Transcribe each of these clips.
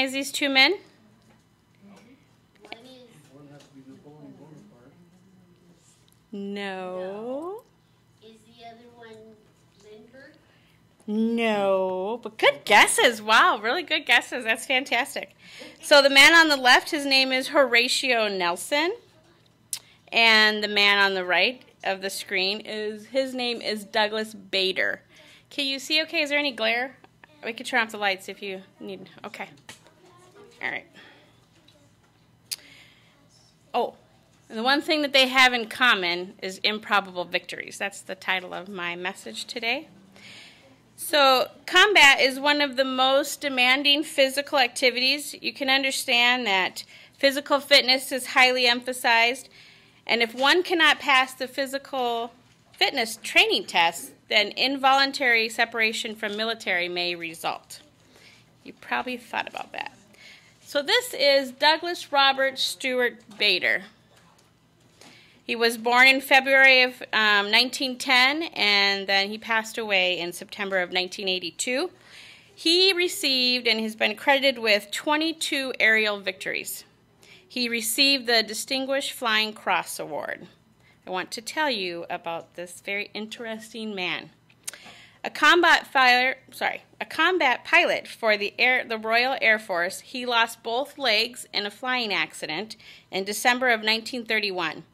recognize these two men? One has to be Napoleon Bonaparte. No. Is the other one Lindbergh? No. But good guesses. Wow, really good guesses. That's fantastic. So the man on the left, his name is Horatio Nelson. And the man on the right of the screen, his name is Douglas Bader. Can you see okay? Is there any glare? We could turn off the lights if you need. Okay. All right. Oh, and the one thing that they have in common is improbable victories. That's the title of my message today. So combat is one of the most demanding physical activities. You can understand that physical fitness is highly emphasized. And if one cannot pass the physical fitness training test, then involuntary separation from military may result. You probably thought about that. So this is Douglas Robert Stewart Bader. He was born in February of 1910, and then he passed away in September of 1982. He received and has been credited with 22 aerial victories. He received the Distinguished Flying Cross Award. I want to tell you about this very interesting man. A combat pilot for the Royal Air Force, he lost both legs in a flying accident in December of 1931.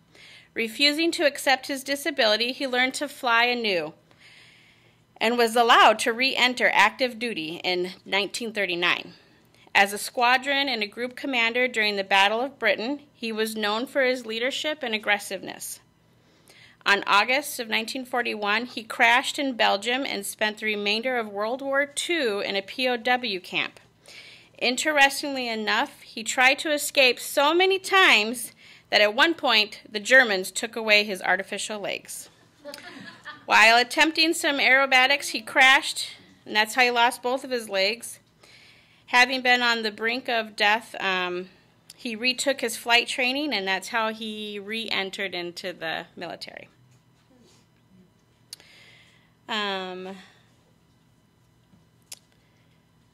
Refusing to accept his disability, he learned to fly anew and was allowed to re-enter active duty in 1939. As a squadron and a group commander during the Battle of Britain, he was known for his leadership and aggressiveness. On August of 1941, he crashed in Belgium and spent the remainder of World War II in a POW camp. Interestingly enough, he tried to escape so many times that at one point the Germans took away his artificial legs. While attempting some aerobatics, he crashed, and that's how he lost both of his legs. Having been on the brink of death, he retook his flight training, and that's how he re-entered into the military. Let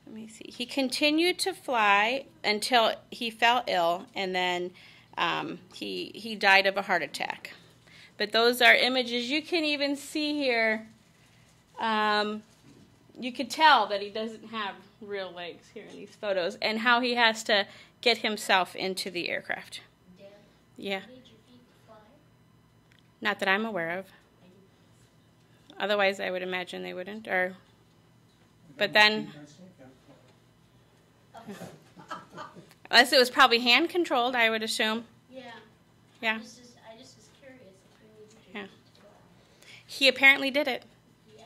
me see. He continued to fly until he fell ill, and then he died of a heart attack. But those are images. You can even see here, you could tell that he doesn't have real legs here in these photos, and how he has to get himself into the aircraft. Dad, Yeah. did your feet fly? Not that I'm aware of. Otherwise, I would imagine they wouldn't. But then, unless it was probably hand controlled, I would assume. Yeah. Yeah. I just was curious if you needed your Yeah. feet to fly. He apparently did it. Yeah.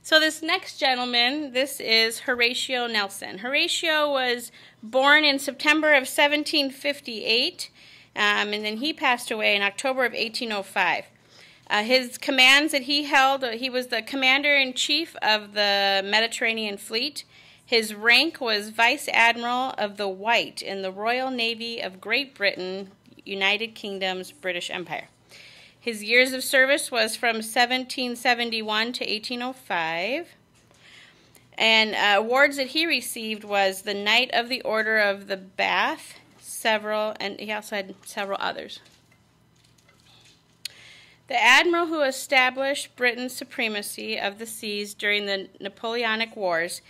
So this next gentleman, this is Horatio Nelson. Horatio was born in September of 1758, and then he passed away in October of 1805. His commands that he held, he was the commander-in-chief of the Mediterranean Fleet. His rank was Vice Admiral of the White in the Royal Navy of Great Britain, United Kingdom's British Empire. His years of service was from 1771 to 1805. And awards that he received was the Knight of the Order of the Bath, and he also had several others. The admiral who established Britain's supremacy of the seas during the Napoleonic Wars,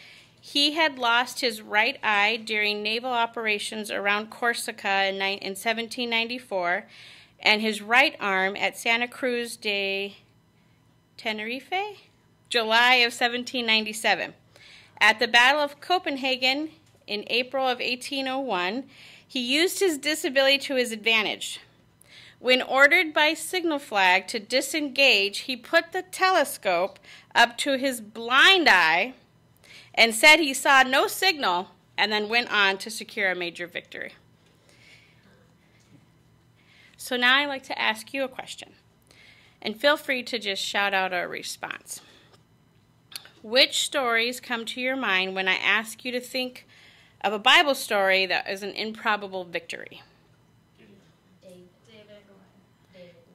he had lost his right eye during naval operations around Corsica in 1794, and his right arm at Santa Cruz de Tenerife, July of 1797. At the Battle of Copenhagen in April of 1801, he used his disability to his advantage. When ordered by signal flag to disengage, he put the telescope up to his blind eye and said he saw no signal, and then went on to secure a major victory. So now I'd like to ask you a question, and feel free to just shout out a response. Which stories come to your mind when I ask you to think of a Bible story that is an improbable victory?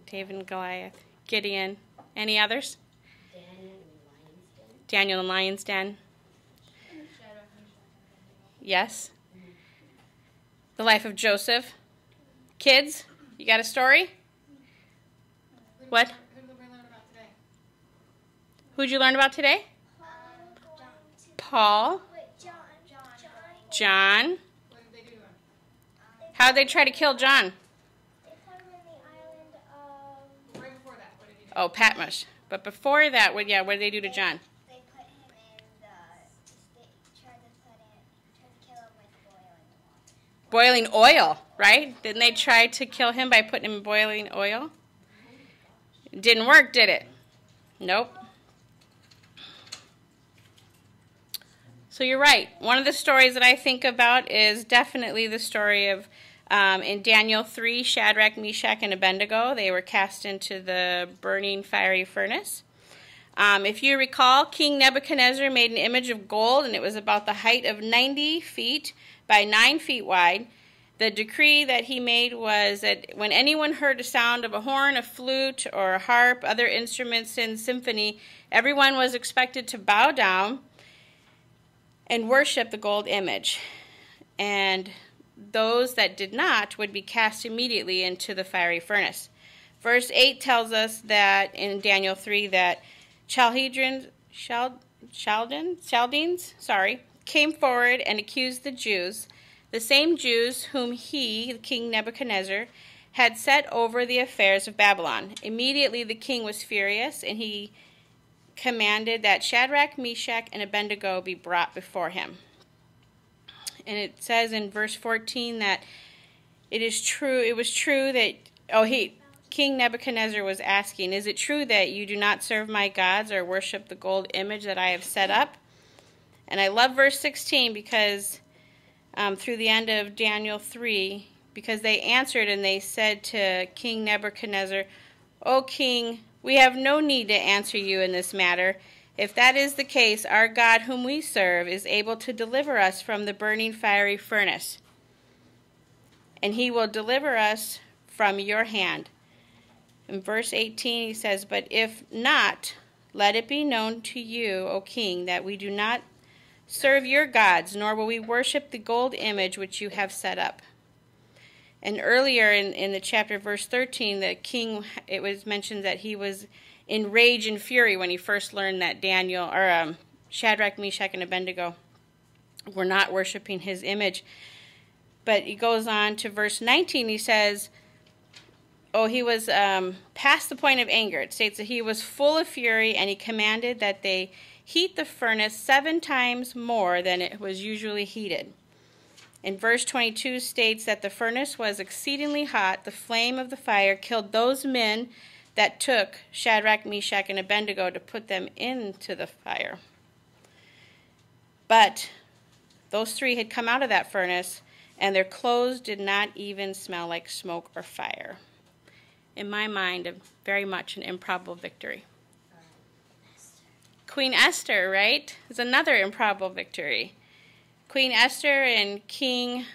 David and Goliath. Gideon. Any others? Daniel and the Lion's Den. Daniel and the Lion's Den. Yes. The life of Joseph. Kids, you got a story? What? Who did we learn about today? Who'd you learn about today? Paul. John. What did they do to him? How'd they try to kill John? They put him in the island of... Right before that, what did he do? Oh, Patmos. But before that, what did they do to John? They put him in the... They tried to kill him with boiling water. Boiling oil, right? Didn't they try to kill him by putting him in boiling oil? It didn't work, did it? Nope. So you're right. One of the stories that I think about is definitely the story of, in Daniel 3, Shadrach, Meshach, and Abednego. They were cast into the burning fiery furnace. If you recall, King Nebuchadnezzar made an image of gold, and it was about the height of 90 feet by 9 feet wide. The decree that he made was that when anyone heard the sound of a horn, a flute, or a harp, other instruments in symphony, everyone was expected to bow down and worship the gold image. And those that did not would be cast immediately into the fiery furnace. Verse 8 tells us that in Daniel 3 that Chaldeans came forward and accused the Jews, the same Jews whom he, King Nebuchadnezzar, had set over the affairs of Babylon. Immediately the king was furious, and he commanded that Shadrach, Meshach, and Abednego be brought before him. And it says in verse 14 that it was true that, King Nebuchadnezzar was asking, is it true that you do not serve my gods or worship the gold image that I have set up? And I love verse 16 because through the end of Daniel 3, because they answered and they said to King Nebuchadnezzar, O king, we have no need to answer you in this matter. If that is the case, our God whom we serve is able to deliver us from the burning fiery furnace, and he will deliver us from your hand. In verse 18 he says, but if not, let it be known to you, O king, that we do not serve your gods, nor will we worship the gold image which you have set up. And earlier in the chapter, verse 13, the king, it was mentioned that he was in rage and fury when he first learned that Shadrach, Meshach, and Abednego were not worshiping his image. But he goes on to verse 19, he says, he was past the point of anger. It states that he was full of fury, and he commanded that they heat the furnace 7 times more than it was usually heated. In verse 22 states that the furnace was exceedingly hot. The flame of the fire killed those men that took Shadrach, Meshach, and Abednego to put them into the fire. But those 3 had come out of that furnace, and their clothes did not even smell like smoke or fire. In my mind, very much an improbable victory. Queen Esther, right, is another improbable victory. Queen Esther and King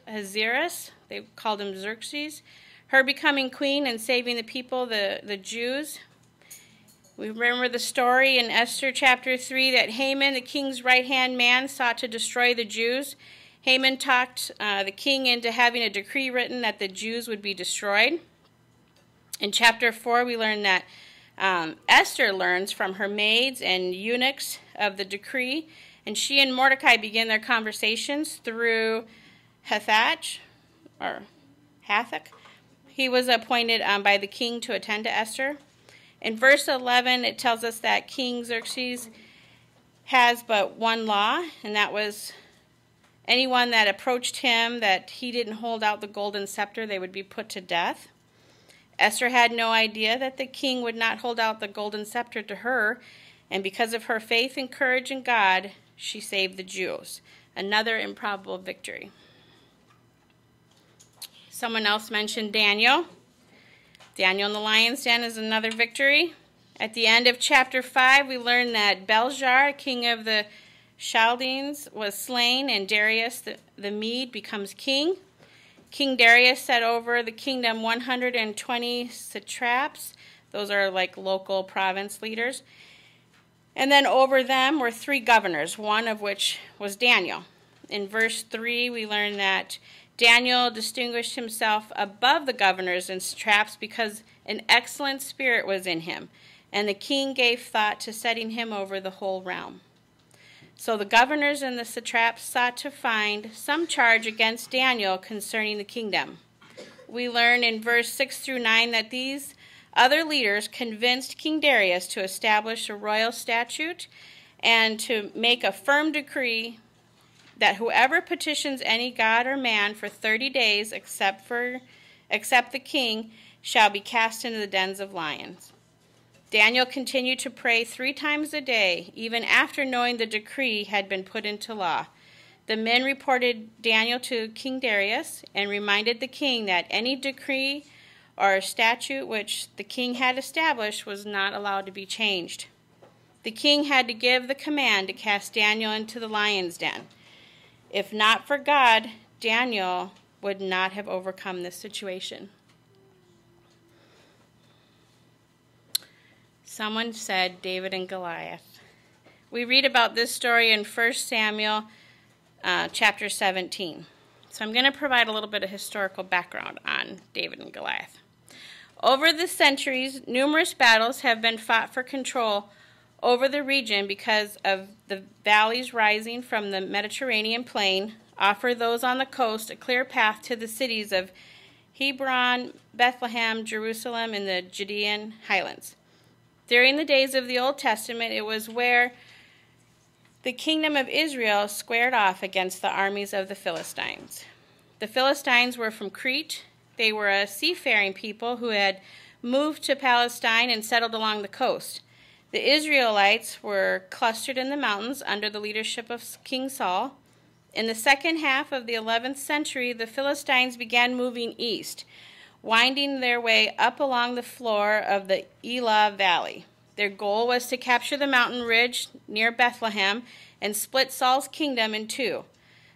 Ahasuerus, they called him Xerxes, her becoming queen and saving the people, the Jews. We remember the story in Esther chapter 3 that Haman, the king's right-hand man, sought to destroy the Jews. Haman talked the king into having a decree written that the Jews would be destroyed. In chapter 4, we learn that Esther learns from her maids and eunuchs of the decree, and she and Mordecai begin their conversations through Hathach. He was appointed by the king to attend to Esther. In verse 11, it tells us that King Xerxes has but one law, and that was anyone that approached him that he didn't hold out the golden scepter, they would be put to death. Esther had no idea that the king would not hold out the golden scepter to her, and because of her faith and courage in God, she saved the Jews. Another improbable victory. Someone else mentioned Daniel. Daniel in the lion's den is another victory. At the end of chapter 5, we learn that Belshazzar, king of the Chaldeans, was slain, and Darius the Mede becomes king. King Darius set over the kingdom 120 satraps. Those are like local province leaders. And then over them were 3 governors, one of which was Daniel. In verse 3, we learn that Daniel distinguished himself above the governors and satraps because an excellent spirit was in him, and the king gave thought to setting him over the whole realm. So the governors and the satraps sought to find some charge against Daniel concerning the kingdom. We learn in verse 6 through 9 that these other leaders convinced King Darius to establish a royal statute and to make a firm decree that whoever petitions any god or man for 30 days except the king shall be cast into the dens of lions. Daniel continued to pray 3 times a day, even after knowing the decree had been put into law. The men reported Daniel to King Darius and reminded the king that any decree or statute which the king had established was not allowed to be changed. The king had to give the command to cast Daniel into the lion's den. If not for God, Daniel would not have overcome this situation. Someone said David and Goliath. We read about this story in 1 Samuel chapter 17. So I'm going to provide a little bit of historical background on David and Goliath. Over the centuries, numerous battles have been fought for control over the region because of the valleys rising from the Mediterranean plain offer those on the coast a clear path to the cities of Hebron, Bethlehem, Jerusalem, and the Judean highlands. During the days of the Old Testament, it was where the kingdom of Israel squared off against the armies of the Philistines. The Philistines were from Crete. They were a seafaring people who had moved to Palestine and settled along the coast. The Israelites were clustered in the mountains under the leadership of King Saul. In the second half of the 11th century, the Philistines began moving east, winding their way up along the floor of the Elah Valley. Their goal was to capture the mountain ridge near Bethlehem and split Saul's kingdom in 2.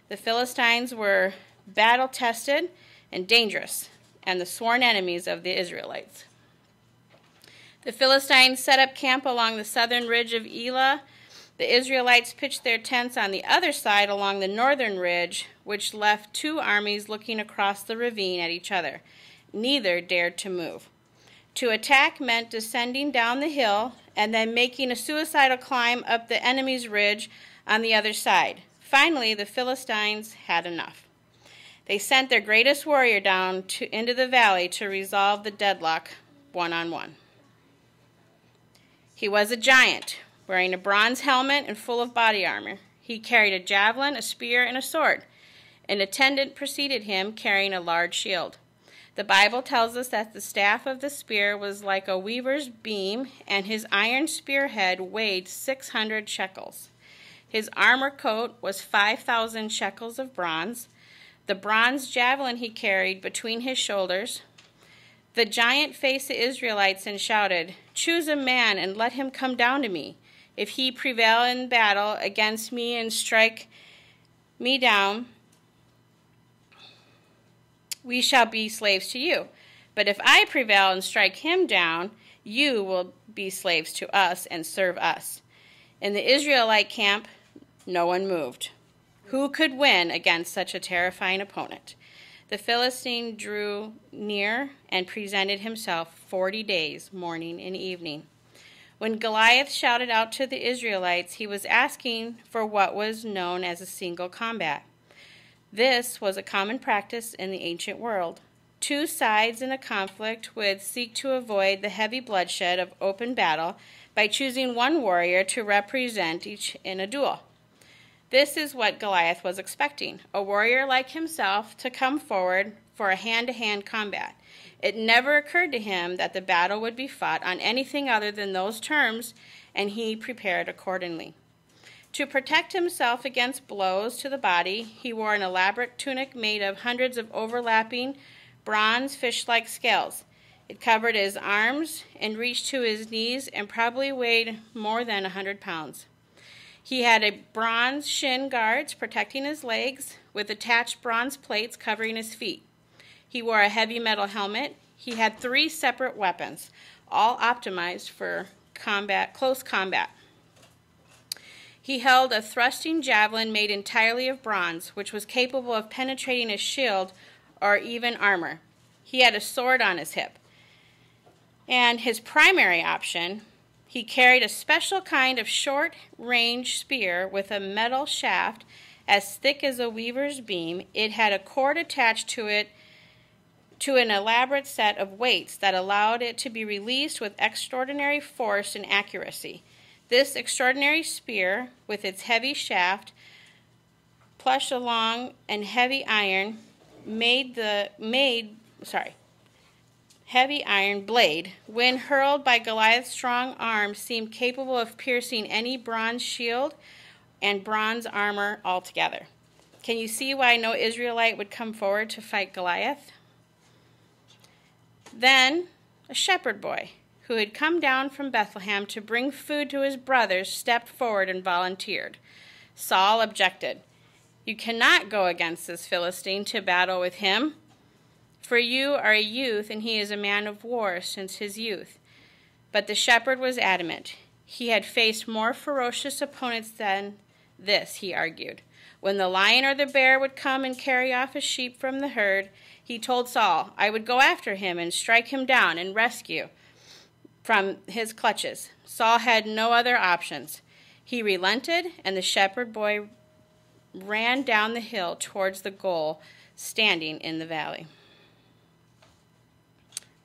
The Philistines were battle-tested and dangerous, and the sworn enemies of the Israelites. The Philistines set up camp along the southern ridge of Elah. The Israelites pitched their tents on the other side along the northern ridge, which left 2 armies looking across the ravine at each other. Neither dared to move. To attack meant descending down the hill and then making a suicidal climb up the enemy's ridge on the other side. Finally, the Philistines had enough. They sent their greatest warrior down into the valley to resolve the deadlock one-on-one. He was a giant, wearing a bronze helmet and full of body armor. He carried a javelin, a spear, and a sword. An attendant preceded him, carrying a large shield. The Bible tells us that the staff of the spear was like a weaver's beam, and his iron spearhead weighed 600 shekels. His armor coat was 5,000 shekels of bronze. The bronze javelin he carried between his shoulders. The giant faced the Israelites and shouted, "Choose a man and let him come down to me. If he prevail in battle against me and strike me down, we shall be slaves to you. But if I prevail and strike him down, you will be slaves to us and serve us." In the Israelite camp, no one moved. Who could win against such a terrifying opponent? The Philistine drew near and presented himself 40 days, morning and evening. When Goliath shouted out to the Israelites, he was asking for what was known as a single combat. This was a common practice in the ancient world. 2 sides in a conflict would seek to avoid the heavy bloodshed of open battle by choosing one warrior to represent each in a duel. This is what Goliath was expecting, a warrior like himself to come forward for a hand-to-hand combat. It never occurred to him that the battle would be fought on anything other than those terms, and he prepared accordingly. To protect himself against blows to the body, he wore an elaborate tunic made of hundreds of overlapping bronze fish-like scales. It covered his arms and reached to his knees and probably weighed more than 100 pounds. He had a bronze shin guards protecting his legs with attached bronze plates covering his feet. He wore a heavy metal helmet. He had 3 separate weapons, all optimized for close combat. He held a thrusting javelin made entirely of bronze, which was capable of penetrating a shield or even armor. He had a sword on his hip. And his primary option, he carried a special kind of short-range spear with a metal shaft as thick as a weaver's beam. It had a cord attached to it to an elaborate set of weights that allowed it to be released with extraordinary force and accuracy. This extraordinary spear, with its heavy shaft, plushed along and heavy iron blade, when hurled by Goliath's strong arm, seemed capable of piercing any bronze shield and bronze armor altogether. Can you see why no Israelite would come forward to fight Goliath? Then a shepherd boy who had come down from Bethlehem to bring food to his brothers stepped forward and volunteered. Saul objected. "You cannot go against this Philistine to battle with him, for you are a youth and he is a man of war since his youth." But the shepherd was adamant. He had faced more ferocious opponents than this, he argued. When the lion or the bear would come and carry off a sheep from the herd, he told Saul, "I would go after him and strike him down and rescue from his clutches." Saul had no other options. He relented, and the shepherd boy ran down the hill towards the goal, standing in the valley.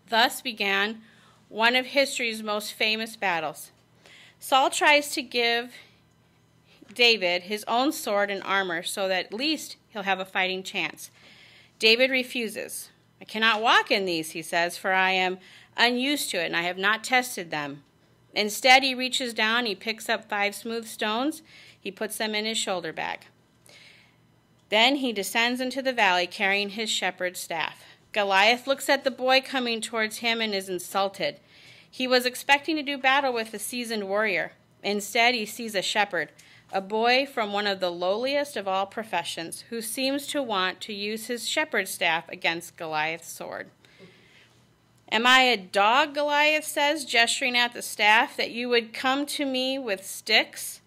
Thus began one of history's most famous battles. Saul tries to give David his own sword and armor so that at least he'll have a fighting chance. David refuses. "I cannot walk in these," he says, "for I am unused to it, and I have not tested them." Instead, he reaches down, he picks up 5 smooth stones, he puts them in his shoulder bag. Then he descends into the valley carrying his shepherd's staff. Goliath looks at the boy coming towards him and is insulted. He was expecting to do battle with a seasoned warrior. Instead, he sees a shepherd, a boy from one of the lowliest of all professions, who seems to want to use his shepherd's staff against Goliath's sword. "Am I a dog," Goliath says, gesturing at the staff, "that you would come to me with sticks?"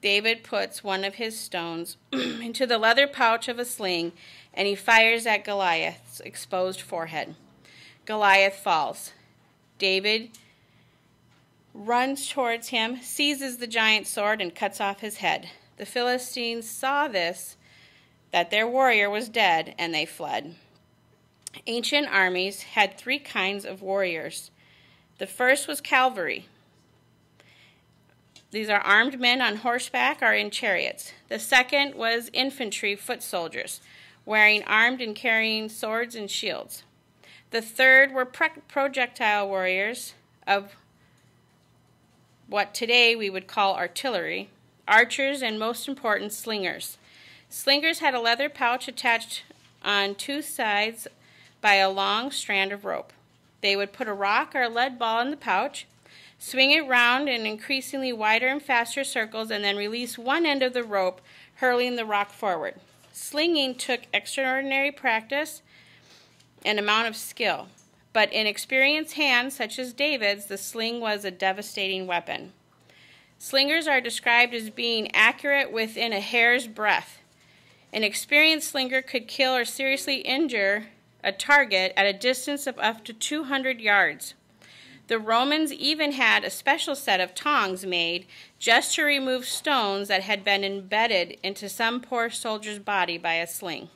David puts one of his stones into the leather pouch of a sling, and he fires at Goliath's exposed forehead. Goliath falls. David runs towards him, seizes the giant sword, and cuts off his head. The Philistines saw this, that their warrior was dead, and they fled. Ancient armies had 3 kinds of warriors. The first was cavalry. These are armed men on horseback or in chariots. The second was infantry foot soldiers, wearing armed and carrying swords and shields. The third were projectile warriors of what today we would call artillery, archers, and most important, slingers. Slingers had a leather pouch attached on 2 sides by a long strand of rope. They would put a rock or a lead ball in the pouch, swing it round in increasingly wider and faster circles, and then release one end of the rope, hurling the rock forward. Slinging took extraordinary practice and amount of skill, but in experienced hands, such as David's, the sling was a devastating weapon. Slingers are described as being accurate within a hair's breadth. An experienced slinger could kill or seriously injure a target at a distance of up to 200 yards. The Romans even had a special set of tongs made just to remove stones that had been embedded into some poor soldier's body by a sling.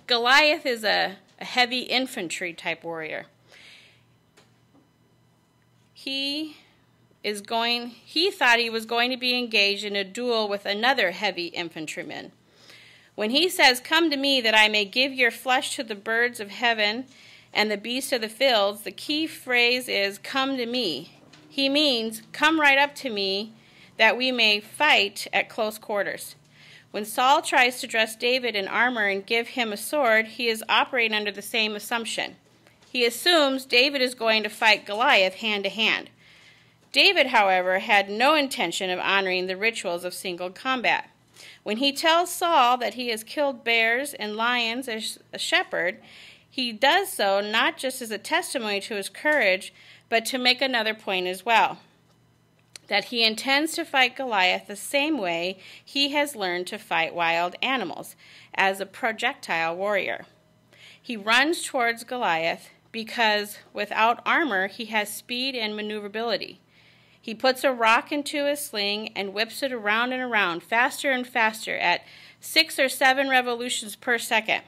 Goliath is a heavy infantry type warrior. He thought he was going to be engaged in a duel with another heavy infantryman. When he says, "Come to me that I may give your flesh to the birds of heaven and the beasts of the fields," the key phrase is, "come to me." He means, come right up to me that we may fight at close quarters. When Saul tries to dress David in armor and give him a sword, he is operating under the same assumption. He assumes David is going to fight Goliath hand to hand. David, however, had no intention of honoring the rituals of single combat. When he tells Saul that he has killed bears and lions as a shepherd, he does so not just as a testimony to his courage, but to make another point as well. that he intends to fight Goliath the same way he has learned to fight wild animals, as a projectile warrior. He runs towards Goliath because without armor he has speed and maneuverability. He puts a rock into his sling and whips it around and around, faster and faster, at 6 or 7 revolutions per second,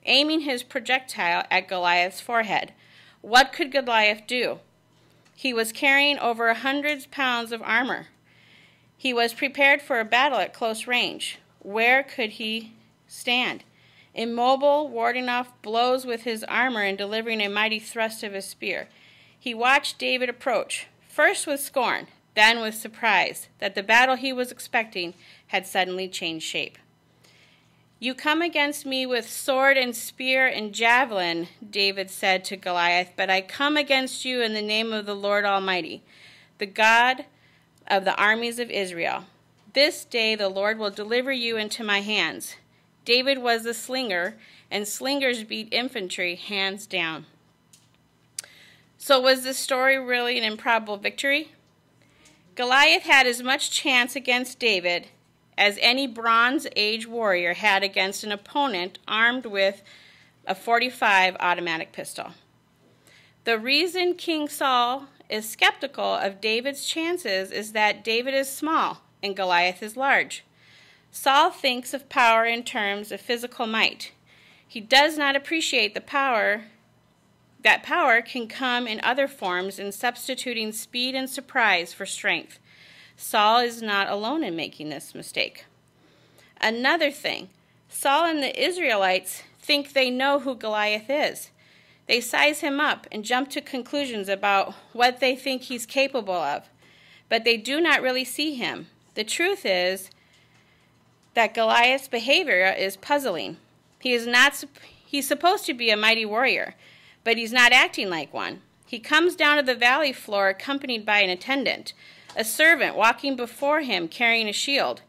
aiming his projectile at Goliath's forehead. What could Goliath do? He was carrying over 100 pounds of armor. He was prepared for a battle at close range. Where could he stand? Immobile, warding off blows with his armor and delivering a mighty thrust of his spear. He watched David approach, first with scorn, then with surprise that the battle he was expecting had suddenly changed shape. You come against me with sword and spear and javelin, David said to Goliath, but I come against you in the name of the Lord Almighty, the God of the armies of Israel. This day the Lord will deliver you into my hands. David was a slinger, and slingers beat infantry hands down. So was this story really an improbable victory? Goliath had as much chance against David as any Bronze Age warrior had against an opponent armed with a .45 automatic pistol. The reason King Saul is skeptical of David's chances is that David is small and Goliath is large. Saul thinks of power in terms of physical might. He does not appreciate that power can come in other forms in substituting speed and surprise for strength. Saul is not alone in making this mistake. Another thing, Saul and the Israelites think they know who Goliath is. They size him up and jump to conclusions about what they think he's capable of, but they do not really see him. The truth is that Goliath's behavior is puzzling. He's supposed to be a mighty warrior, but he's not acting like one. He comes down to the valley floor accompanied by an attendant, a servant walking before him carrying a shield.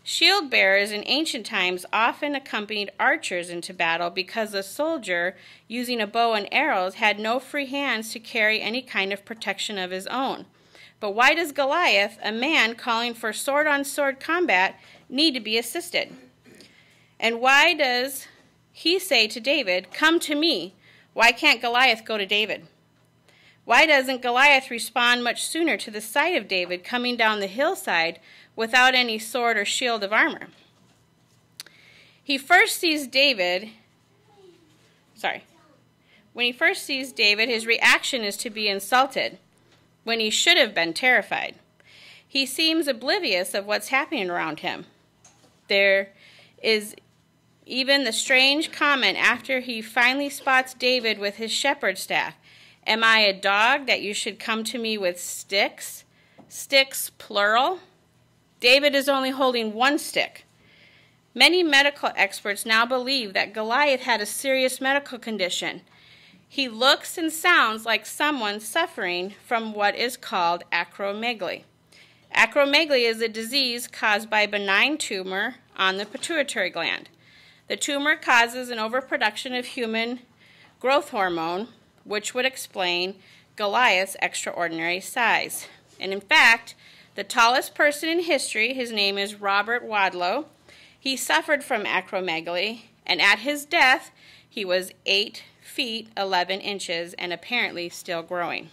Shield bearers in ancient times often accompanied archers into battle because a soldier using a bow and arrows had no free hands to carry any kind of protection of his own. But why does Goliath, a man calling for sword-on-sword combat, need to be assisted? And why does he say to David, "Come to me"? Why can't Goliath go to David? Why doesn't Goliath respond much sooner to the sight of David coming down the hillside without any sword or shield of armor? When he first sees David, his reaction is to be insulted, when he should have been terrified. He seems oblivious of what's happening around him. There is even the strange comment after he finally spots David with his shepherd's staff. Am I a dog that you should come to me with sticks? Sticks, plural. David is only holding one stick. Many medical experts now believe that Goliath had a serious medical condition. He looks and sounds like someone suffering from what is called acromegaly. Acromegaly is a disease caused by a benign tumor on the pituitary gland. The tumor causes an overproduction of human growth hormone, which would explain Goliath's extraordinary size. And in fact, the tallest person in history, his name is Robert Wadlow, he suffered from acromegaly, and at his death, he was 8 feet 11 inches and apparently still growing.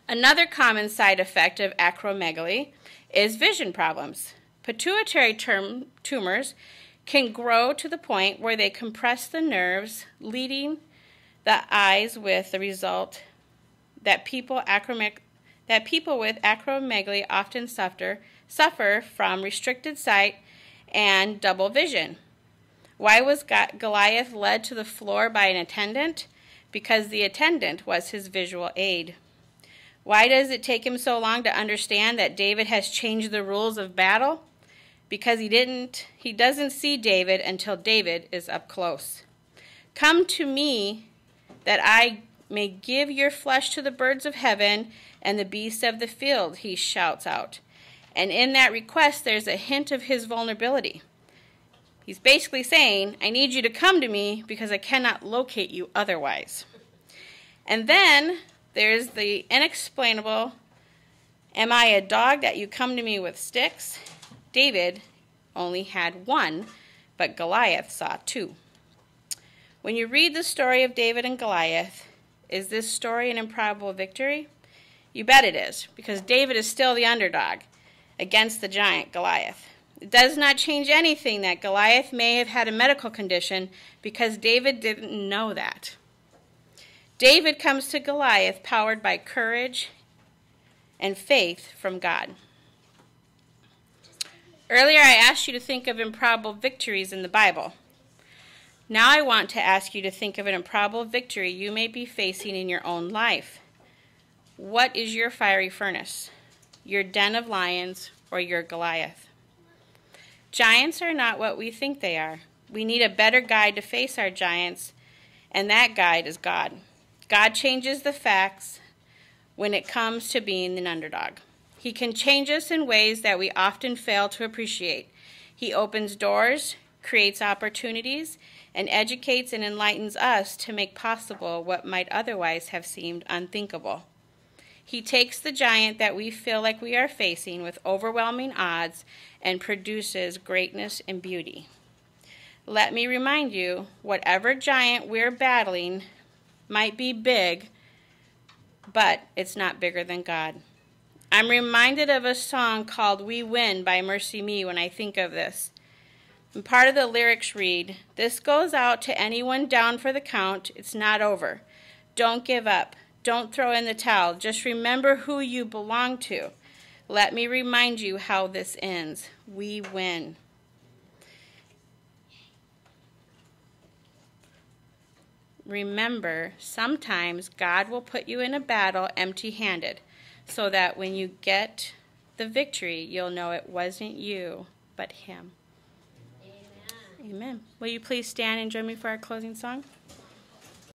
Another common side effect of acromegaly is vision problems. Pituitary tumors can grow to the point where they compress the nerves, leading the eyes, with the result that people with acromegaly often suffer from restricted sight and double vision. Why was Goliath led to the floor by an attendant? Because the attendant was his visual aid. Why does it take him so long to understand that David has changed the rules of battle? Because he doesn't see David until David is up close. Come to me, that I may give your flesh to the birds of heaven and the beasts of the field, he shouts out. And in that request, there's a hint of his vulnerability. He's basically saying, I need you to come to me because I cannot locate you otherwise. And then there's the inexplainable Am I a dog that you come to me with sticks? David only had one, but Goliath saw two. When you read the story of David and Goliath, is this story an improbable victory? You bet it is, because David is still the underdog against the giant Goliath. It does not change anything that Goliath may have had a medical condition, because David didn't know that. David comes to Goliath powered by courage and faith from God. Earlier I asked you to think of improbable victories in the Bible. Now I want to ask you to think of an improbable victory you may be facing in your own life. What is your fiery furnace? Your den of lions or your Goliath? Giants are not what we think they are. We need a better guide to face our giants, and that guide is God. God changes the facts when it comes to being an underdog. He can change us in ways that we often fail to appreciate. He opens doors, creates opportunities, and educates and enlightens us to make possible what might otherwise have seemed unthinkable. He takes the giant that we feel like we are facing with overwhelming odds and produces greatness and beauty. Let me remind you, whatever giant we're battling might be big, but it's not bigger than God. I'm reminded of a song called We Win by Mercy Me when I think of this. And part of the lyrics read, "This goes out to anyone down for the count. It's not over. Don't give up. Don't throw in the towel. Just remember who you belong to. Let me remind you how this ends. We win." Remember, sometimes God will put you in a battle empty-handed, so that when you get the victory, you'll know it wasn't you, but Him. Amen. Amen. Will you please stand and join me for our closing song?